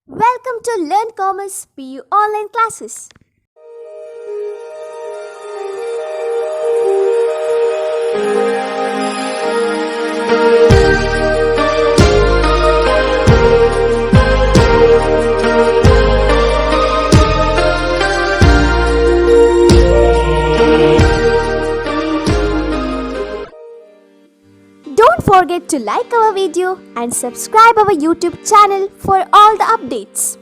Welcome to Learn Commerce PU online classes. Don't forget to like our video and subscribe our YouTube channel for all the updates.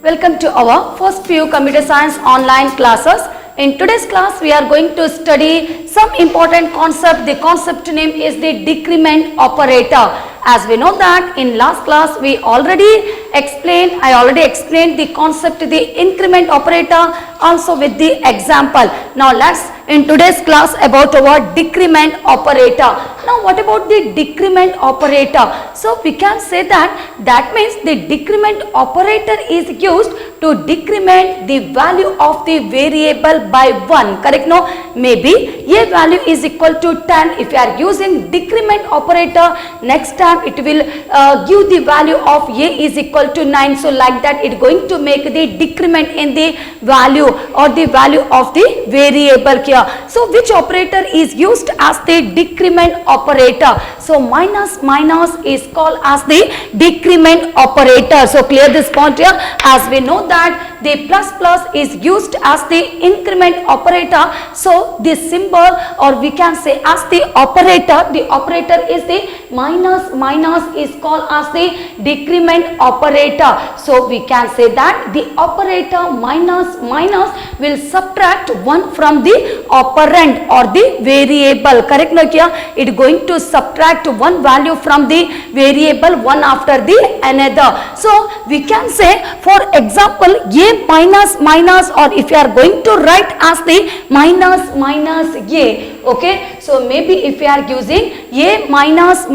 Welcome to our first few computer science online classes. In today's class we are going to study some important concept. The concept name is the decrement operator. As we know that in last class I already explained the concept of the increment operator also with the example. Now let's in today's class about our decrement operator. Now what about the decrement operator? So we can say that means the decrement operator is used to decrement the value of the variable by 1. Correct? No? Maybe a value is equal to 10. If you are using decrement operator, next time it will give the value of a is equal to 9. So like that it going to make the decrement in the value or the value of the variable here. So which operator is used as the decrement operator? So minus is called as the decrement operator. So clear this point here. As we know that the plus is used as the increment operator. So this symbol or we can say as the operator is the minus is called as the decrement operator. So we can say that the operator minus will subtract 1 from the operand or the variable. Correct? No, here it going to subtract one value from the variable one after the another. So we can say for example a minus or if you are going to write as the minus a. Okay, so maybe if you are using a minus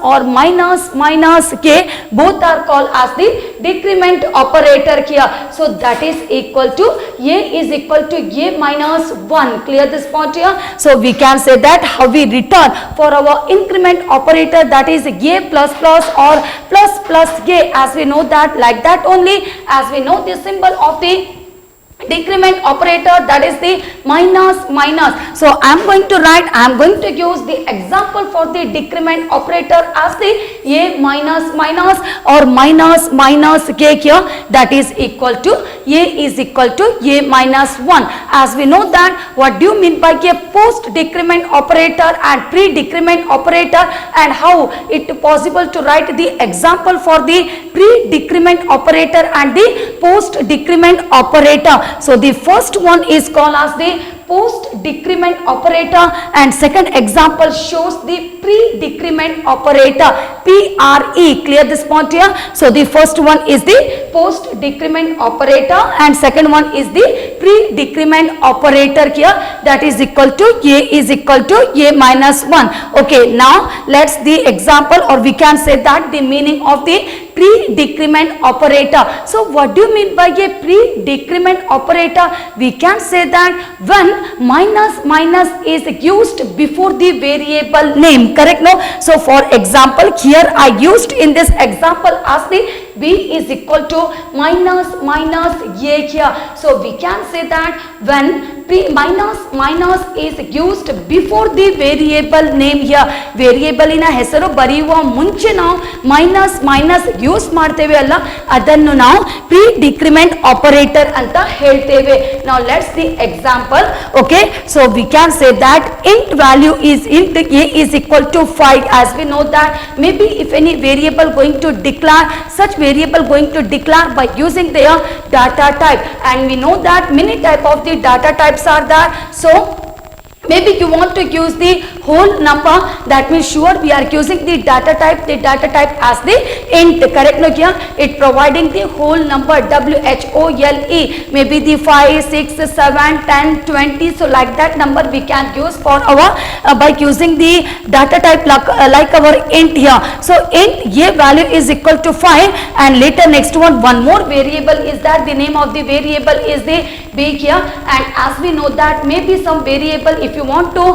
or minus k, both are called as the decrement operator here. So that is equal to a is equal to a minus 1. Clear this point here. So we can say that how we return for our increment operator, that is a plus or plus a. As we know that like that only, as we know the symbol of the decrement operator, that is the minus. So I am going to use the example for the decrement operator as the a minus or minus k here, that is equal to a is equal to a minus 1. As we know that what do you mean by a post decrement operator and pre decrement operator, and how it possible to write the example for the pre decrement operator and the post decrement operator. So the first one is called as the post decrement operator and second example shows the pre decrement operator, PRE. Clear this point here. So the first one is the post decrement operator and second one is the pre decrement operator here, that is equal to a is equal to a minus 1. Okay, now let's the example or we can say that the meaning of the pre decrement operator. So what do you mean by a pre decrement operator? We can say that when minus is used before the variable name. Correct? No? So for example here I used in this example as the b is equal to minus a here. So we can say that when minus is used before the variable name here, variable ನ ಹೆಸರು ಬರೆಯುವ ಮುಂಚೆ ನಾವು minus use ಮಾಡ್ತೇವೆ ಅಲ್ಲ, ಅದನ್ನು ನಾವು pre decrement operator ಅಂತ ಹೇಳ್ತೇವೆ. Now let's the example. Okay, so we can say that int value is int a is equal to 5. As we know that maybe if any variable going to declare, such variable going to declare by using their data type, and we know that many type of the data types are there. So maybe you want to use the whole number, that means sure we are using the data type as the int. Correct? No, here it providing the whole number WHOLE, maybe the 5 6 7 10 20. So like that number we can use for our by using the data type like our int here. So int a value is equal to 5 and later next one more variable is that the name of the variable is the b here, and as we know that maybe some variable if you want to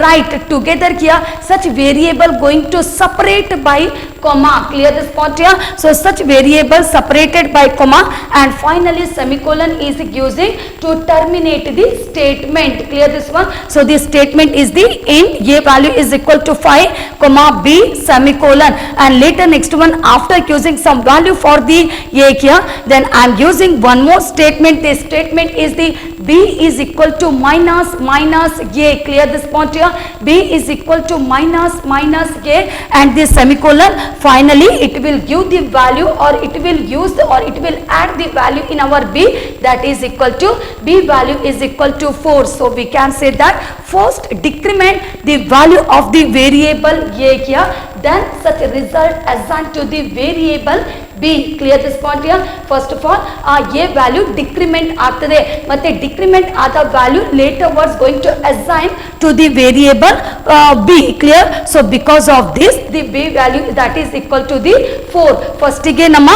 write together here, such variable going to separate by comma. Clear this point here? So such variable separated by comma, and finally semicolon is using to terminate the statement. Clear this one? So the statement is the int a value is equal to 5 comma b semicolon, and later next one after using some value for the a here, then I am using one more statement. The statement is the b is equal to minus a. Clear this point here? b is equal to minus a, and this semicolon. Finally it will give the value, or it will use or it will add the value in our b, that is equal to b value is equal to 4. So we can say that first decrement the value of the variable a here, then such a result assigned to the variable b. Clear this point here? First of all a value decrement ಆಗ್ತದೆ, ಮತ್ತೆ decrement ಆದ value later was going to assign to the variable b. Clear? So because of this the b value that is equal to the 4. first ಗೆ ನಮ್ಮ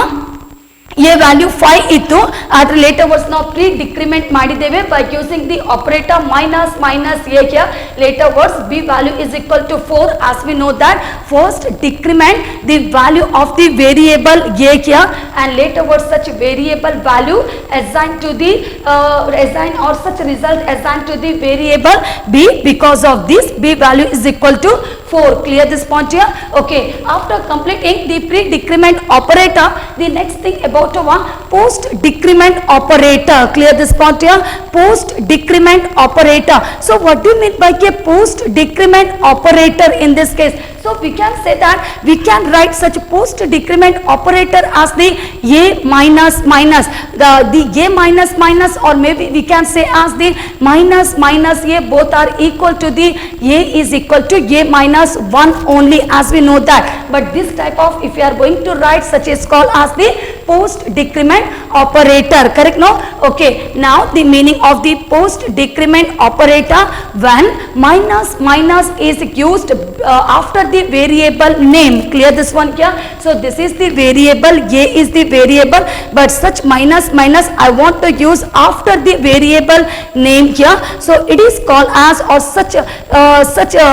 a value 5 ಇತ್ತು, ಆದ್ರೆ later was ನಾವು pre decrement ಮಾಡಿದ್ದೇವೆ by using the operator minus a here. later was b value is equal to 4. as we know that first decrement the value of the variable a here, and later was such variable value assigned to the assign or such result assigned to the variable b. because of this b value is equal to 4. Clear this point here? Okay, after completing the pre decrement operator, the next thing about one post decrement operator. Clear this point here? Post decrement operator. So what do you mean by a post decrement operator in this case? So we can say that we can write such post decrement operator as the a minus the a minus, or maybe we can say as the minus a, both are equal to the a is equal to a minus 1 only, as we know that. But this type of if you are going to write such is called as the post decrement operator. Correct? No? Okay, now the meaning of the post decrement operator, when minus is used after the variable name. Clear this one here? So this is the variable, a is the variable, but such minus I want to use after the variable name here. So it is called as, or such a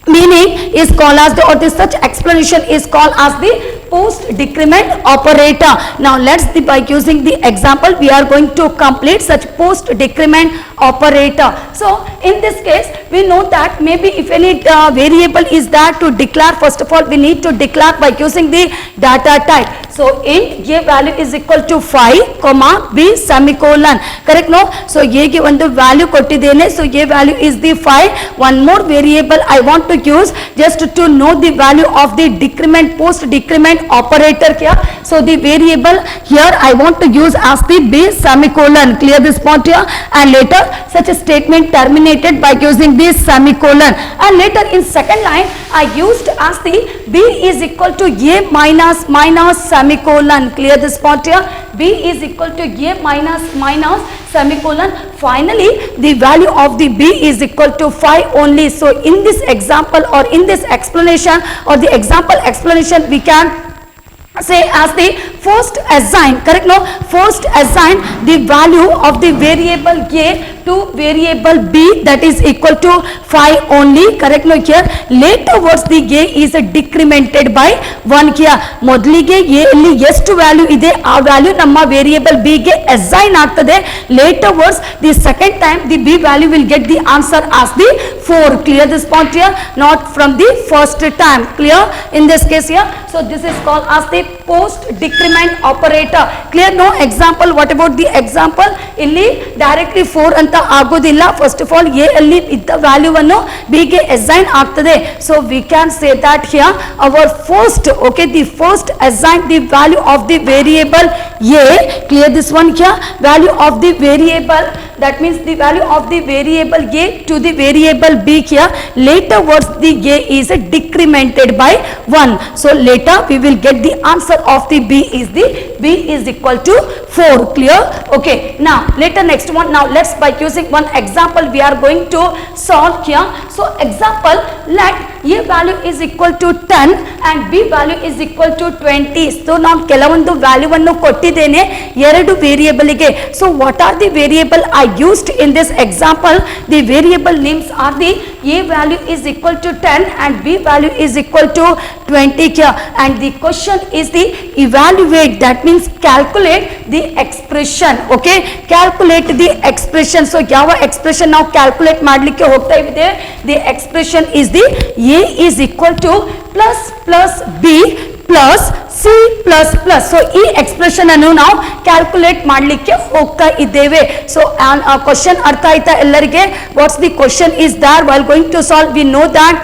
meaning is called as the, or the such explanation is called as the post decrement operator. Now let's by using the example we are going to complete such post decrement operator. So in this case we know that maybe if any variable is there to declare, first of all we need to declare by using the data type. So int a value is equal to 5 comma b semicolon. Correct? No? So a ಗೆ ಒಂದು value ಕೊಟ್ಟಿದ್ದೇನೆ. So a value is the 5. one more variable I want to use just to know the value of the decrement post decrement operator here. So the variable here I want to use as the b semicolon. Clear this point here? And later such a statement terminated by using this semicolon, and later in second line I used as the b is equal to a minus semicolon. Clear this point here? b is equal to a minus semicolon. Finally the value of the b is equal to 5 only. So in this example, or in this explanation, or the example explanation, we can say as the first assign. Correct? No? First assign the value of the variable a to variable b, that is equal to 5 only. Correct? No? Here later words the a is decremented by 1 here. ಮೊದಲಿಗೆ a ಅಲ್ಲಿ ಎಷ್ಟು value ಇದೆ ಆ value ನಮ್ಮ variable b ಗೆ assign ಆಗ್ತದೆ. later words the second time the b value will get the answer as the 4. Clear this point here? Not from the first time. Clear in this case here? So this is called as the post decrement operator. Clear? No? Example, what about the example? ಇಲ್ಲಿ directly 4 ಅಂತ ಆಗೋದಿಲ್ಲ. first of all a ಅಲ್ಲಿ ಇದ್ದ ವ್ಯಾಲ್ಯೂವನ್ನು b ಗೆ assign ಆಗ್ತದೆ. so we can say that here our first, okay, the first assign the value of the variable a. Clear this one here? Value of the variable, that means the value of the variable a to the variable b here. later words the a is decremented by 1. so later we will get the answer of the b is equal to 4. Clear? Okay, now later next one, now let's by using one example we are going to solve here. So example, let a value is equal to 10 and b value is equal to 20. So ನಾವು ಕೆಲವೊಂದು value ಅನ್ನು ಕೊಟ್ಟಿದ್ದೇನೆ ಎರಡು variable ಗೆ. So what are the variable I used in this example? The variable names are the a value is equal to 10 and b value is equal to 20 here, and the question is the evaluate, that means calculate the expression. Okay, calculate the expression. So ಯಾವ expression ನಾವು calculate ಮಾಡಲಿಕ್ಕೆ ಹೋಗ್ತಾ ಇದ್ದೇವೆ? The expression is the a is equal to plus b plus c plus plus. So ಈ expression ಅನ್ನು ನಾವು calculate ಮಾಡಲಿಕ್ಕೆ ಹೋಗ್ತಾ ಇದ್ದೇವೆ. So question ಅರ್ಥ ಆಯ್ತಾ ಎಲ್ಲರಿಗೆ? What's the question is there while going to solve? We know that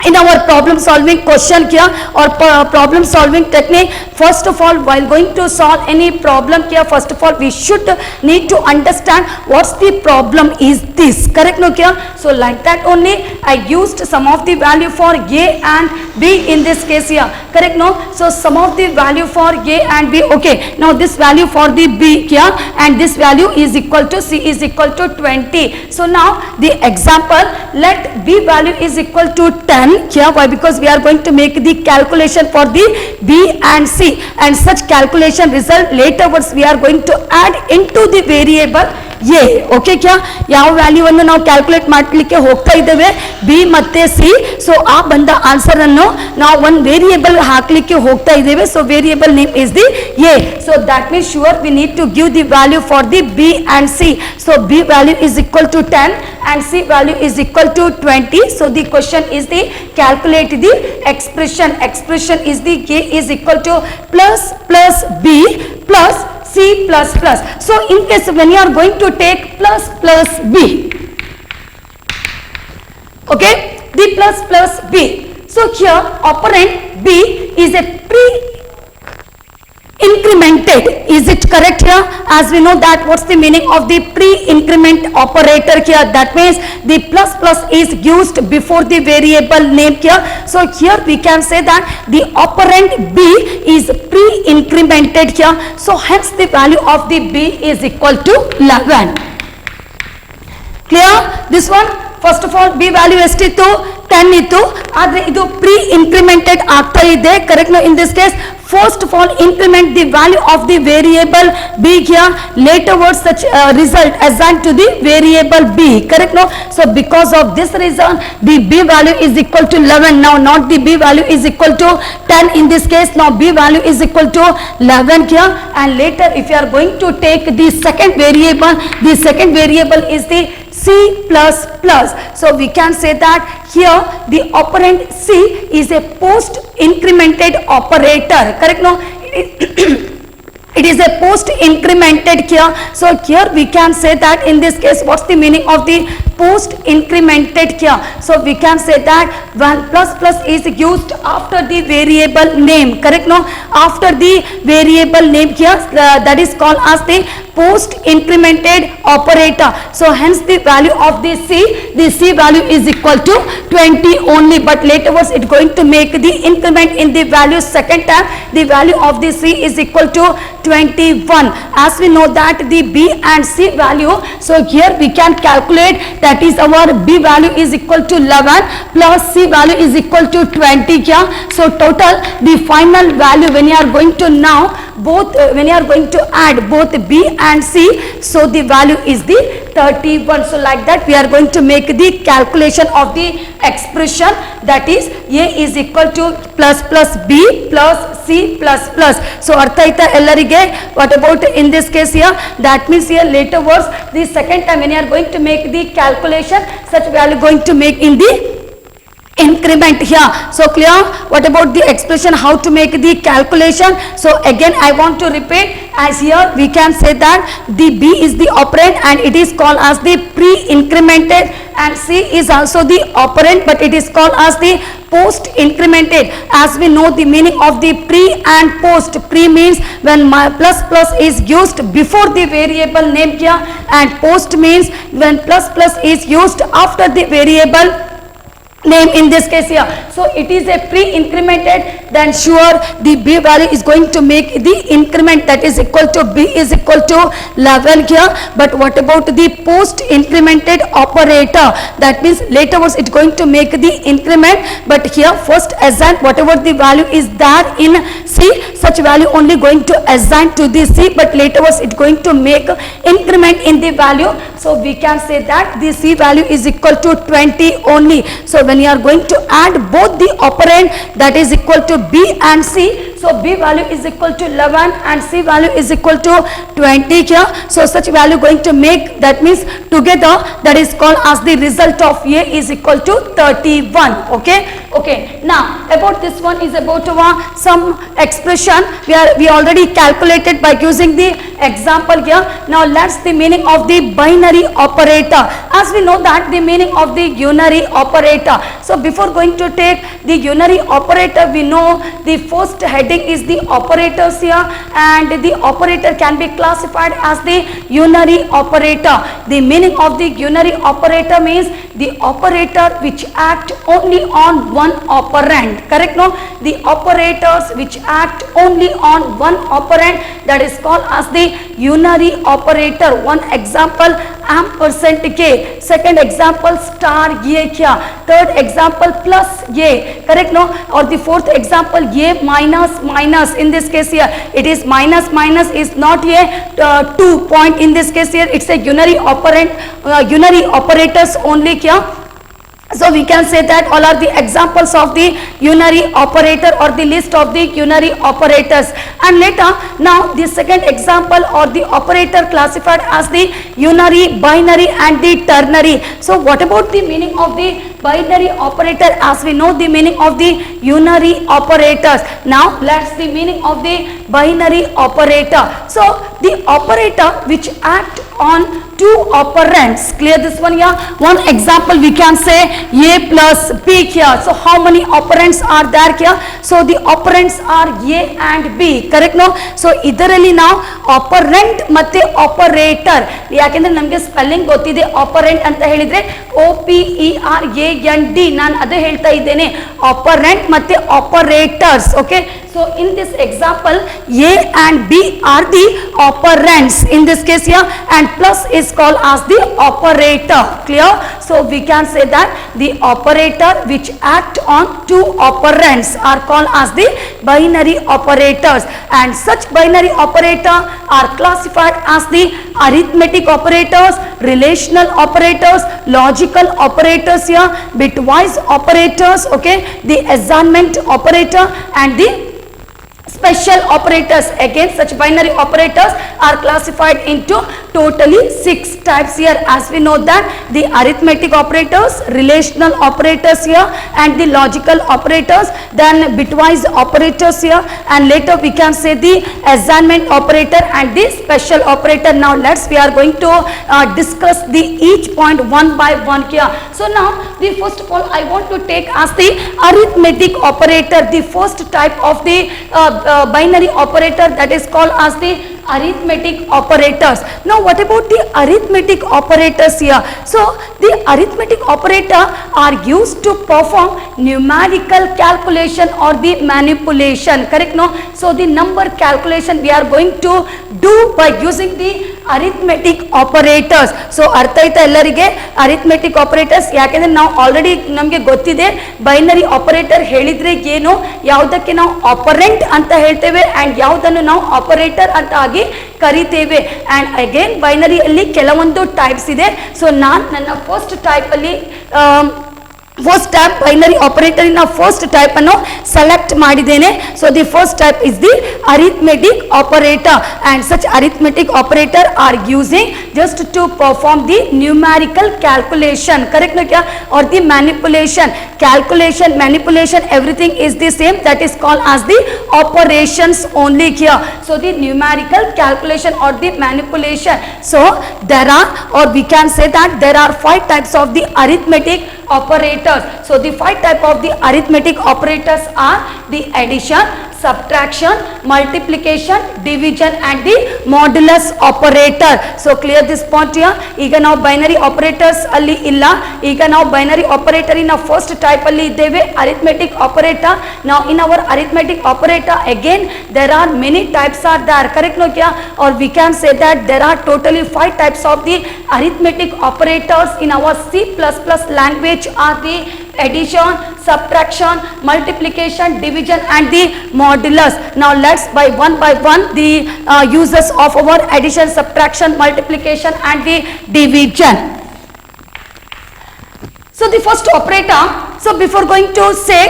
in our problem solving question here or problem solving technique, first of all while going to solve any problem here, first of all we should need to understand what's the problem is this, correct no here? So like that only I used some of the value for a and b in this case here, correct no? So some of the value for a and b. Okay, now this value for the b here and this value is equal to c is equal to 20. So now the example, let b value is equal to 10 here. Why? Because we are going to make the calculation for the b and c, and such calculation result later once we are going to add into the variable a. Okay, क्या ಯಾವ value ಅನ್ನು ನಾವು calculate ಮಾಡಲಿಕ್ಕೆ ಹೋಗ್ತಾ ಇದ್ದೇವೆ b ಮತ್ತೆ c. So ಆ ಬಂದ ಆನ್ಸರ್ ಅನ್ನು ನಾವು ಒಂದು ವೇರಿಯೇಬಲ್ ಹಾಕಲಿಕ್ಕೆ ಹೋಗ್ತಾ ಇದ್ದೇವೆ. So variable name is the a. So that means sure we need to give the value for the b and c. ಸೊ b value is equal to 10 and c value is equal to 20. So the question is the calculate the expression. Expression is the a is equal to plus b plus c plus plus. So in case when you are going to take plus b, okay, the plus b. So here operand b is a pre-incremented. Is it correct here? As we know that what's the meaning of the pre-increment operator here? That means the plus is used before the variable name here. So here we can say that the operand b is pre-incremented here. So hence the value of the b is equal to 11. Clear? This one, first of all b value ಎಷ್ಟಿತ್ತು? 10 ಇತ್ತು. ಆದರೆ ಇದು pre-incremented ಆಗ್ತಾ ಇದೆ, correct no? In this case first of all increment the value of the variable b here, later words such result assigned to the variable b, correct no? So because of this reason the b value is equal to 11. Now not the b value is equal to 10 in this case, now b value is equal to 11 here, and later if you are going to take the second variable, the second variable is the c plus plus. So we can say that here the operand c is a post incremented operator, correct no? It is a post incremented here. So here we can say that in this case what's the meaning of the post incremented here? So we can say that when plus is used after the variable name, correct no? After the variable name here, that is called as the post incremented operator. So hence the value of the c value is equal to 20 only, but later was it going to make the increment in the value second time. The value of the c is equal to 21. As we know that the b and c value, so here we can calculate, that is our b value is equal to 11 plus c value is equal to 20 here. So total the final value when you are going to now both when you are going to add both b and c, so the value is the 31. So like that we are going to make the calculation of the expression, that is a is equal to plus b plus c plus plus. So artha aita ellarige? What about in this case here? That means here later words the second time when you are going to make the calculation, such value going to make in the increment here. So clear? What about the expression, how to make the calculation? So again I want to repeat, as here we can say that the b is the operand and it is called as the pre-incremented, and c is also the operand but it is called as the post incremented. As we know the meaning of the pre and post. Pre means when my plus is used before the variable name here, and post means when plus is used after the variable name in this case here. So it is a pre-incremented then sure the b value is going to make the increment, that is equal to b is equal to 11 here. But what about the post incremented operator? That means laterwards it's going to make the increment, but here first assign whatever the value is there in c, such value only going to assign to the c, but laterwards it's going to make increment in the value. So we can say that the c value is equal to 20 only. So when you are going to add both the operand, that is equal to b and c, so b value is equal to 11 and c value is equal to 20 here. So such value going to make, that means together, that is called as the result of a is equal to 31. Okay, now about this one is about some expression we already calculated by using the example here. Now let's the meaning of the binary operator. As we know that the meaning of the unary operator. So before going to take the unary operator, we know the first heading is the operators here, and the operator can be classified as the unary operator. The meaning of the unary operator means the operator which act only on one operand. Correct? No? The operators which act only on one operand, that is called as the unary operator. One example, ampersand k. Second example, star a here. Third example, plus a. Correct? No? Or the fourth example, a minus minus. In this case here, it is minus minus is not a 2 point. In this case here, it's a unary operand, unary operators only here. So we can say that all are the examples of the unary operator or the list of the unary operators. And later, now the second example or the operator classified as the unary, binary and the ternary. So what about the meaning of the binary operator? As we know the meaning of the unary operators. Now let's the meaning of the binary operator. So the operator which act on two operands. Clear this one here? One example we can say a plus b here. So how many operands are there here? So the operands are a and b. Correct? No? So ಇದರಲ್ಲಿ ನಾವು operand ಮತ್ತೆ operator, ಯಾಕೆಂದ್ರೆ ನಮಗೆ spelling ಗೊತ್ತಿದೆ. operand ಅಂತ ಹೇಳಿದ್ರೆ OPERAND, ನಾನು ಅದೇ ಹೇಳ್ತಾ ಇದ್ದೇನೆ, operand ಮತ್ತೆ operators. Okay, so in this example a and b are the operands in this case here, and plus is called as the operator. Clear? So we can say that the operator which act on two operands are called as the binary operators, and such binary operator are classified as the arithmetic operators, relational operators, logical operators here, bitwise operators, okay, the assignment operator and the special operators. Again, such binary operators are classified into totally 6 types here. As we know that the arithmetic operators, relational operators here, and the logical operators, then bitwise operators here, and later we can say the assignment operator and the special operator. Now we are going to discuss the each point one by one here. So now the first of all I want to take as the arithmetic operator, the first type of the binary operator, that is called as the arithmetic operators. Now what about the arithmetic operators here? So the arithmetic operator are used to perform numerical calculation or the manipulation. Correct? No? So the number calculation we are going to do by using the arithmetic operators. So ಅರ್ಥ ಆಯ್ತಾ ಎಲ್ಲರಿಗೆ arithmetic operators? ಯಾಕೆಂದ್ರೆ ನಾವು already ನಮಗೆ ಗೊತ್ತಿದೆ binary operator ಹೇಳಿದ್ರೆ ಏನು, ಯಾವುದಕ್ಕೆ ನಾವು ಆಪರೆಂಟ್ ಅಂತ ಹೇಳ್ತೇವೆ ಅಂಡ್ ಯಾವುದನ್ನು ನಾವು ಆಪರೇಟರ್ ಅಂತ ಆಗಿ ಕರಿತೇವೆ. ಅಂಡ್ ಅಗೇನ್ ಬೈನರಿಯಲ್ಲಿ ಕೆಲವೊಂದು ಟೈಪ್ಸ್ ಇದೆ. ಸೊ ನಾನು ನನ್ನ ಫಸ್ಟ್ ಟೈಪ್ ಅಲ್ಲಿ first type binary operator in a first type ಅನ್ನು select ಮಾಡಿದ್ದೇನೆ. So the first type is the arithmetic operator, and such arithmetic operator are using just to perform the numerical calculation. Correct? Or the manipulation, calculation, manipulation, everything is the same. That is called as the operations only here. So the numerical calculation or the manipulation. So there are, or we can say that there are 5 types of the arithmetic operators. So the 5 type of the arithmetic operators are the addition, subtraction, multiplication, division and the modulus operator. So clear this point here. ಈಗ ನಾವು binary operators ಅಲ್ಲಿ ಇಲ್ಲ, ಈಗ ನಾವು binary operator in first type ಅಲ್ಲಿ ಇದ್ದೇವೆ, arithmetic operator. Now in our arithmetic operator again there are many types are there, correct no kya? Or we can say that there are totally 5 types of the arithmetic operators in our C++ language are the addition, subtraction, multiplication, division and the modulus. Now let's by one the uses of our addition, subtraction, multiplication and the division. So the first operator, so before going to say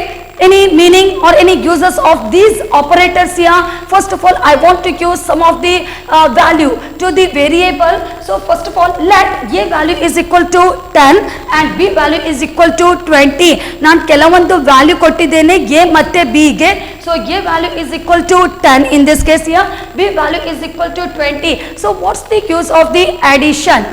any meaning or any uses of these operators here, first of all I want to use some of the value to the variable. So first of all let a value is equal to 10 and b value is equal to 20. ನಾನು ಕೆಲವೊಂದು value ಕೊಟ್ಟಿದ್ದೇನೆ a ಮತ್ತೆ b ಗೆ. So a value is equal to 10 in this case here, b value is equal to 20. So what's the use of the addition?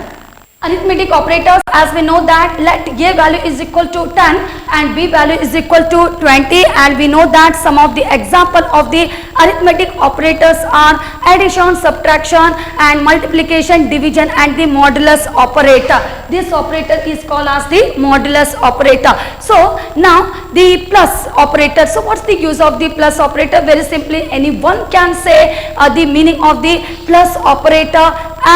Arithmetic operators, as we know that let a value is equal to 10 and b value is equal to 20, and we know that some of the example of the arithmetic operators are addition, subtraction and multiplication, division and the modulus operator. This operator is called as the modulus operator. So now the plus operator. So what's the use of the plus operator? Very simply anyone can say the meaning of the plus operator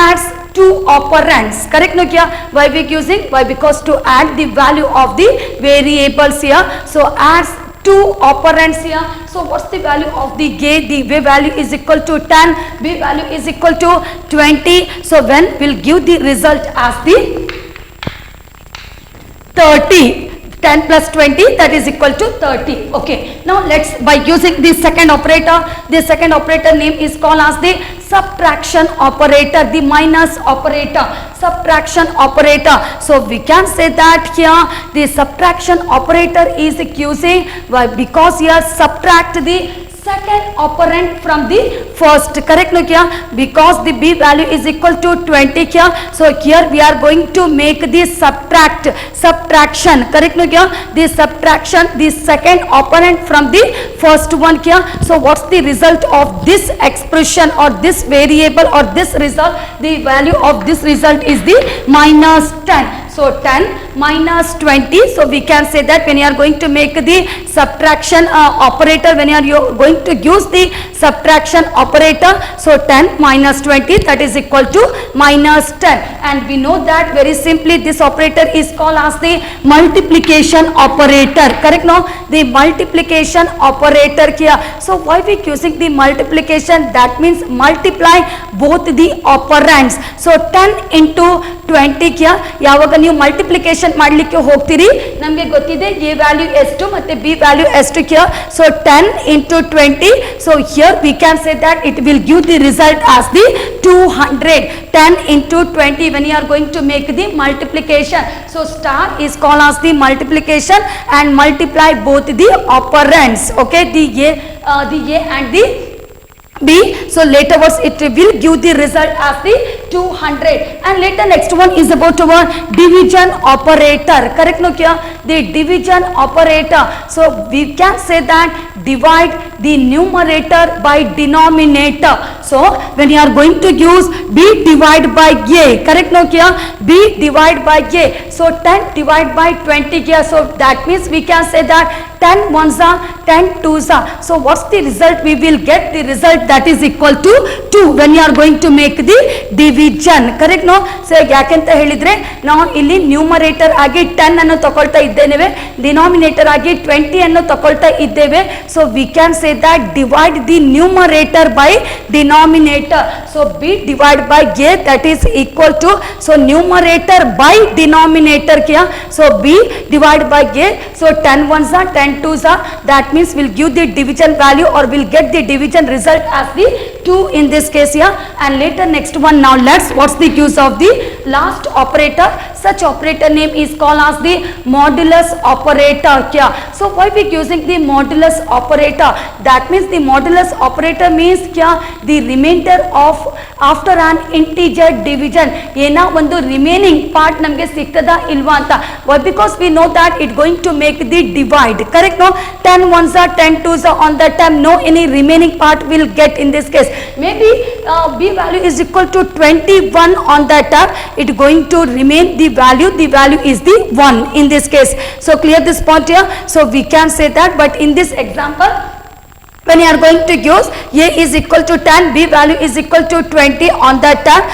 adds two operands, correct no kya? Why we using? Why? Because to add the value of the variables here. So adds two operands here. So what's the value of the a? The a value is equal to 10, b value is equal to 20. So when will give the result as the 30. 10 plus 20, that is equal to 30. Okay, now let's by using the second operator. The second operator name is called as the subtraction operator, the minus operator, subtraction operator. So we can say that here the subtraction operator is using, why? Because here subtract the second operand from the first, correct no kya? Because the b value is equal to 20 kya? So here we are going to make the subtraction, correct no kya? The subtraction, the second operand from the first one kya? So what's the result of this expression or this variable or this result? The value of this result is the minus 10. So 10 minus 20. So we can say that when you are going to make the subtraction operator, when you are going to use the subtraction operator, so 10 minus 20, that is equal to minus 10. And we know that very simply this operator is called as the multiplication operator, correct no? The multiplication operator here. So why we using the multiplication? That means multiply both the operands. So 10 into 20 क्या ಯಾವಾಗ ನೀವು multiplication ಮಾಡಲಿಕ್ಕೆ ಹೋಗ್ತೀರಿ ನಮಗೆ ಗೊತ್ತಿದೆ a value ಎಷ್ಟು ಮತ್ತೆ b value ಎಷ್ಟು ಕ್ಯಾ. So 10 into 20. So here we can say that it will give the result as the 200. 10 into 20 when you are going to make the multiplication. So star is called as the multiplication and multiply both the operands. Okay, the a and the b. So later was it will give the result as the 200. And later next one is about our division operator, correct no kya? The division operator. So we can say that divide the numerator by denominator. So when you are going to use b divide by a, correct no kya? b divide by a. So 10 divide by 20 kya? So that means we can say that 10 ones are 10 twos are. So what's the result? We will get the result that is equal to 2 when you are going to make the division, correct no? So ಯಾಕೆಂತ ಹೇಳಿದ್ರೆ ನಾವು ಇಲ್ಲಿ numerator ಆಗಿ 10 ಅನ್ನು ತಗೊಳ್ತಾ ಇದ್ದೇವೆ, denominator ಆಗಿ 20 ಅನ್ನು ತಗೊಳ್ತಾ ಇದ್ದೇವೆ. So we can say that divide the numerator by denominator. So b divide by a, that is equal to, so numerator by denominator kya? So b divide by a. So 10 ones are 10 twos are, that means we'll give the division value or we'll get the division result as the 2 in this case here. And later next one, now let's what's the use of the last operator, such operator name is called as the modulus operator. क्या? So why we using the modulus operator? That means the modulus operator means क्या? The remainder of after an integer division. ಏನ ಒಂದು remaining part ನಮಗೆ ಸಿಗ್ತದ ಇಲ್ವಾ ಅಂತ. Why? Because we know that it going to make the divide. Correct? No? 10 ones are 10 twos are on that time. No any remaining part will get in this case. Maybe b value is equal to 21 on that time. It going to remain the value. The value is the 1 in this case. So clear this point here. So we can say that. But in this example, when you are going to use a is equal to 10, b value is equal to 20 on that time,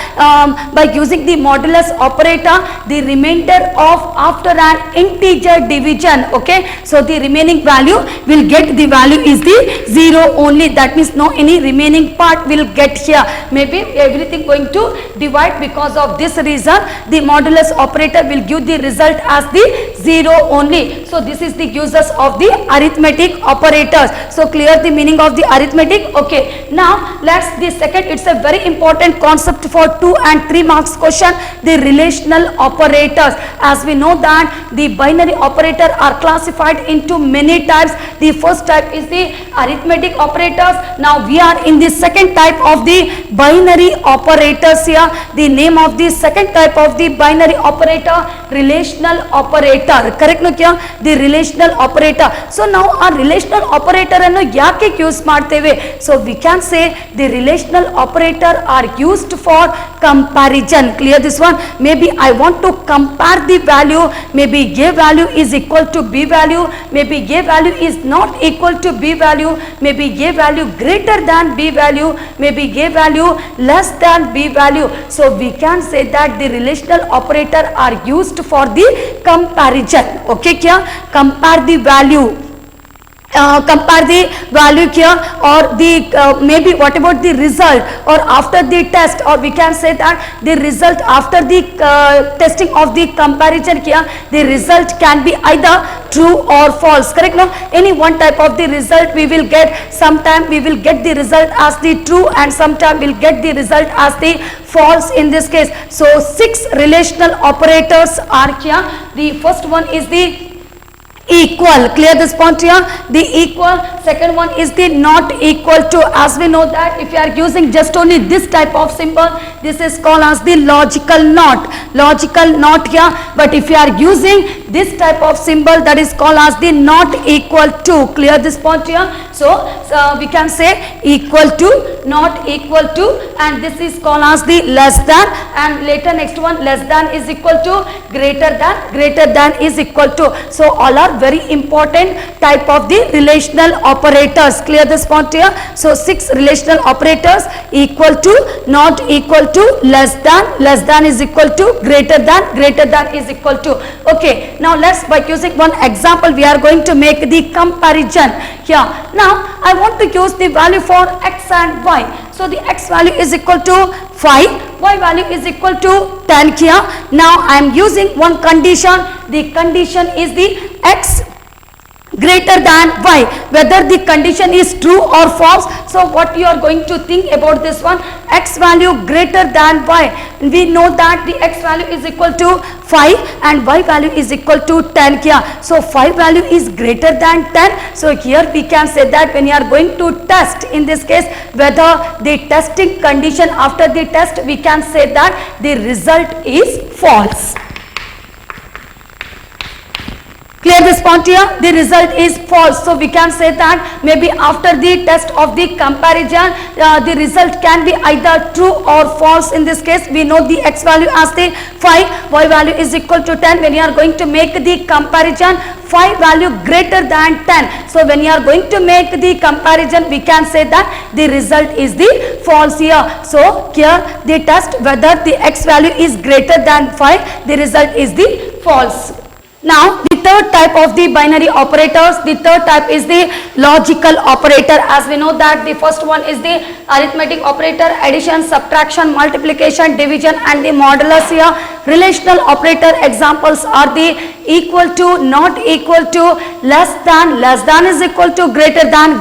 by using the modulus operator, the remainder of after an integer division, okay, so the remaining value will get the value is the 0 only. That means no any remaining part will get here. Maybe everything going to divide. Because of this reason, the modulus operator will give the result as the 0 only. So this is the uses of the arithmetic operators. So clear the meaning of the arithmetic. Okay, now let's the second, it's a very important concept for 2 and 3 marks question, the relational operators. As we know that the binary operator are classified into many types. The first type is the arithmetic operators. Now we are in the second type of the binary operators here. The name of the second type of the binary operator, relational operator. Correct no kya? The relational operator. So now our relational operator ಅನ್ನು ಯಾಕೆ use ಮಾಡ್ತೇವೆ? So we can say the relational operator are used for comparison. Clear this one? Maybe I want to compare the value. Maybe a value is equal to b value. Maybe a value is not equal to b value. Maybe a value greater than b value. Maybe a value less than b value. So we can say that the relational operator are used for the comparison. Okay, kya? Compare the value. Compare the value here, or the maybe what about the result, or after the test, or we can say that the result after the testing of the comparison here, the result can be either true or false. Correct? No, any one type of the result we will get. Sometime we will get the result as the true, and sometime we'll get the result as the false in this case. So 6 relational operators are here. The first one is the equal. Clear this point here? The equal. Second one is the not equal to. As we know that if you are using just only this type of symbol, this is called as the logical not. Logical not here. But if you are using this type of symbol, that is called as the not equal to. Clear this point here? So we can say equal to, not equal to, and this is called as the less than, and later next one less than is equal to, greater than is equal to. So all are very important type of the relational operators. Clear this point here? So 6 relational operators: equal to, not equal to, less than is equal to, greater than is equal to. Okay, now let's by using one example we are going to make the comparison here. Now I want to use the value for x and y. So the x value is equal to 5, y value is equal to 10 here. Now I am using one condition. The condition is the x greater than y, whether the condition is true or false. So what you are going to think about this one? X value greater than y. We know that the x value is equal to 5 and y value is equal to 10 here. So 5 value is greater than 10. So here we can say that when you are going to test, in this case, whether the testing condition after the test, we can say that the result is false. Clear this point here? The result is false. So we can say that maybe after the test of the comparison, the result can be either true or false. In this case, we know the x value as the 5, y value is equal to 10. When you are going to make the comparison, 5 value greater than 10. So when you are going to make the comparison, we can say that the result is the false here. So here the test whether the x value is greater than 5, the result is the false. Now the third type of the binary operators, the third type is the logical operator. As we know that the first one is the arithmetic operator, addition, subtraction, multiplication, division, and the modulus here. Relational operator examples are the equal to, not equal to, less than is equal to, greater than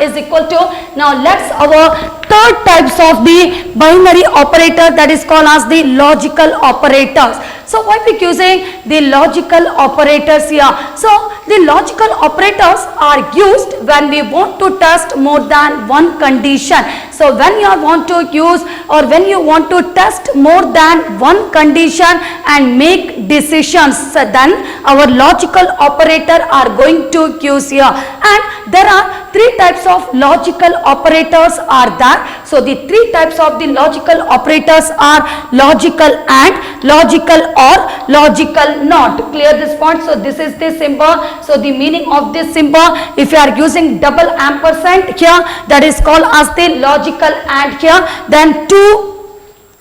is equal to. Now let's our third types of the binary operator, that is called as the logical operators. So why we using the logical operators here? So the logical operators are used when we want to test more than one condition. So when you want to use or when you want to test more than one condition and make decisions, so then our logical operator are going to use here. And there are three types of logical operators are there. So the three types of the logical operators are logical and, logical or, logical not. Clear this point? So this is the symbol. So the meaning of this symbol, if you are using double ampersand here, that is called as the logical and here. Then two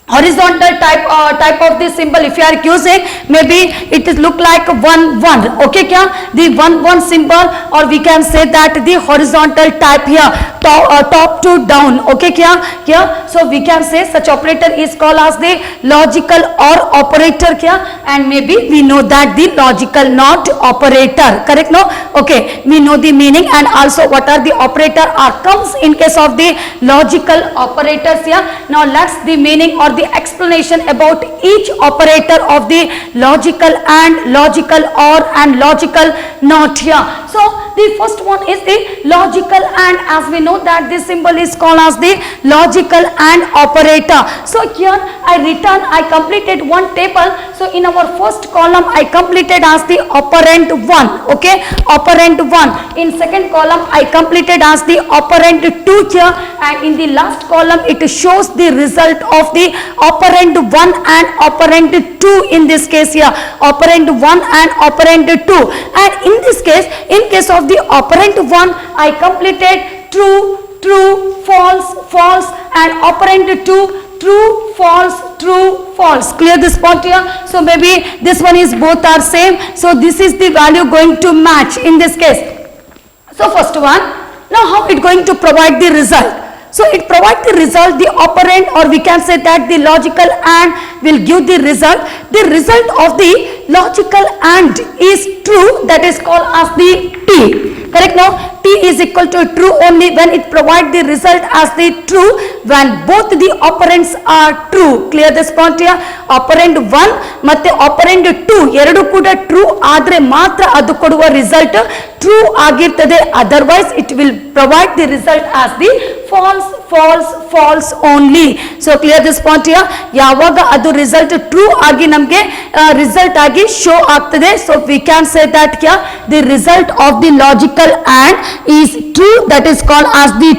horizontal type of this symbol if you are using, maybe it is look like 1 1, okay kya, the 1 1 symbol, or we can say that the horizontal type here, top to down, okay kya here. So we can say such operator is called as the logical or operator kya, and maybe we know that the logical not operator, correct? No, okay, we know the meaning and also what are the operator are comes in case of the logical operators here. Now let's the meaning or the explanation about each operator of the logical and, logical or and logical not here. So the first one is the logical and, as we know that this symbol is called as the logical and operator. So here I completed one table. So in our first column I completed as the operand 1, okay, operand 1. In second column I completed as the operand 2 here, and in the last column it shows the result of the operand 1 and operand 2 in this case here, operand 1 and operand 2. And in this case, in case of the operand 1 I completed true, true, false, false, and operand 2 true, false, true, false. Clear this point here? So maybe this one is both are same, so this is the value going to match in this case. So first one, now how it going to provide the result? So it provides the result, the operand, or we can say that the logical and will give the result. The result of the logical and is true, that is called as the T. Correct now? T is equal to true only when it provides the result as the true when both the operands are true. Clear this point here? Operand 1 ಮತ್ತೆ operand 2 ಎರಡು ಕೂಡ true ಆದರೆ ಮಾತ್ರ ಅದು ಕೊಡುವ result true ಆಗಿರ್ತದೆ, otherwise it will provide the result as the false, false, false only. So clear this point here? ಯಾವಾಗ ಅದು result true ಆಗಿ ನಮಗೆ result ಆಗಿ show ಆಗ್ತದೆ, so we can say that here the result of the logical and is true, that is called as the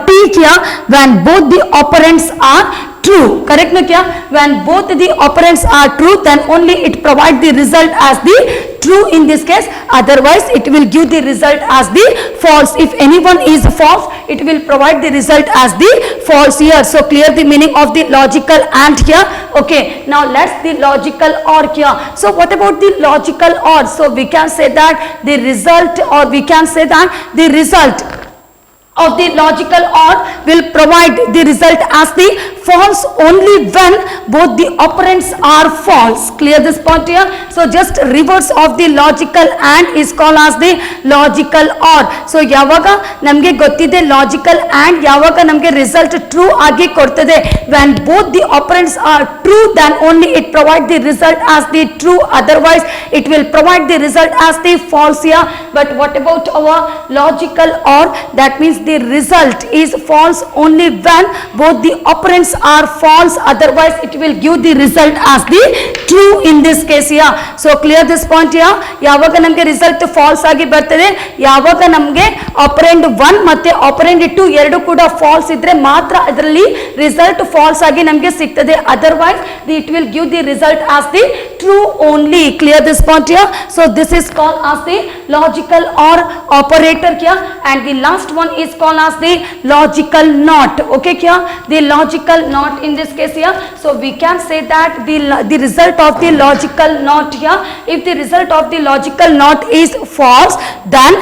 T here when both the operands are true. Correct na kya? When both the operands are true, then only it provides the result as the true in this case, otherwise it will give the result as the false. If anyone is false, it will provide the result as the false here. So clear the meaning of the logical and here. Okay, now let's the logical or here. So what about the logical or? So we can say that the result, or we can say that the result of the logical or will provide the result as the false only when both the operands are false. Clear this point here? So just reverse of the logical and is called as the logical or. So ಯಾವಾಗ ನಮಗೆ ಗೊತ್ತಿದೆ logical and ಯಾವಾಗ ನಮಗೆ result true ಆಗಿ ಕೊಡ್ತದೆ, when both the operands are true then only it provide the result as the true, otherwise it will provide the result as the false here. But what about our logical or? That means the result is false only when both the operands are false, otherwise it will give the result as the true in this case here. So clear this point here? ಯಾವಾಗ ನಮಗೆ result false ಆಗಿ ಬರ್ತದೆ, ಯಾವಾಗ ನಮಗೆ operand 1 ಮತ್ತೆ operand 2 ಎರಡು ಕೂಡ false ಇದ್ರೆ ಮಾತ್ರ ಅದರಲ್ಲಿ result false ಆಗಿ ನಮಗೆ ಸಿಗ್ತದೆ, otherwise it will give the result as the true only. Clear this point here? So this is called as the logical or operator here, and the last one is called as the logical not. Okay here? The logical not in this case here. So we can say that the result of the logical not here, if the result of the logical not is false, then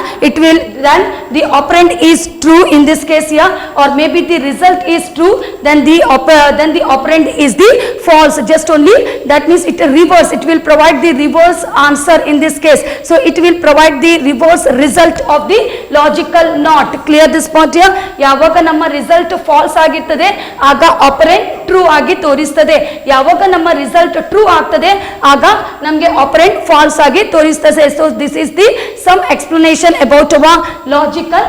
the operand is true in this case here, or maybe the result is true, then the operand is the false. Just only that means it reverse, it will provide the reverse answer in this case. So it will provide the reverse result of the logical not. Clear this point here? ಯಾವಾಗ ನಮ್ಮ result false ಆಗಿರ್ತದೆ ಆಗ operand true true ಆಗಿ ತೋರಿಸ್ತದೆ. ಯಾವಾಗ ನಮ್ಮ result true ಆಗ್ತದೆ ಆಗ ನಮಗೆ ಆಪರೆಂಟ್ ಫಾಲ್ಸ್ ಆಗಿ ತೋರಿಸ್ತದೆ. So this is the some explanation about our logical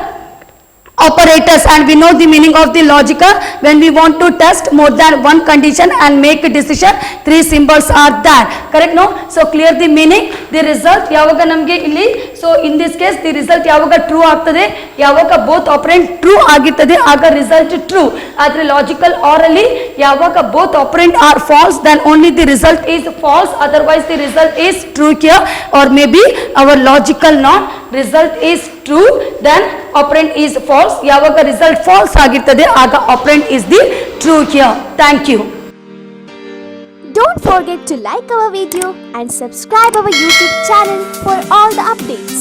operators, and we know the meaning of the logical. When we want to test more than one condition and make a decision, three symbols are there, correct? No, so clear the meaning. The result yavaga namge illi, so in this case the result yavaga true agtade, yavaga both operand true agitade aga result true. Adre logical orally yavaga both operand are false, then only the result is false, otherwise the result is true here. Or maybe our logical not result is true, then operand is false. ಯಾವಾಗ result false ಆಗಿರ್ತದೆ ಆಗ operand is the true here. Thank you. Don't forget to like our video and subscribe our YouTube channel for all the updates.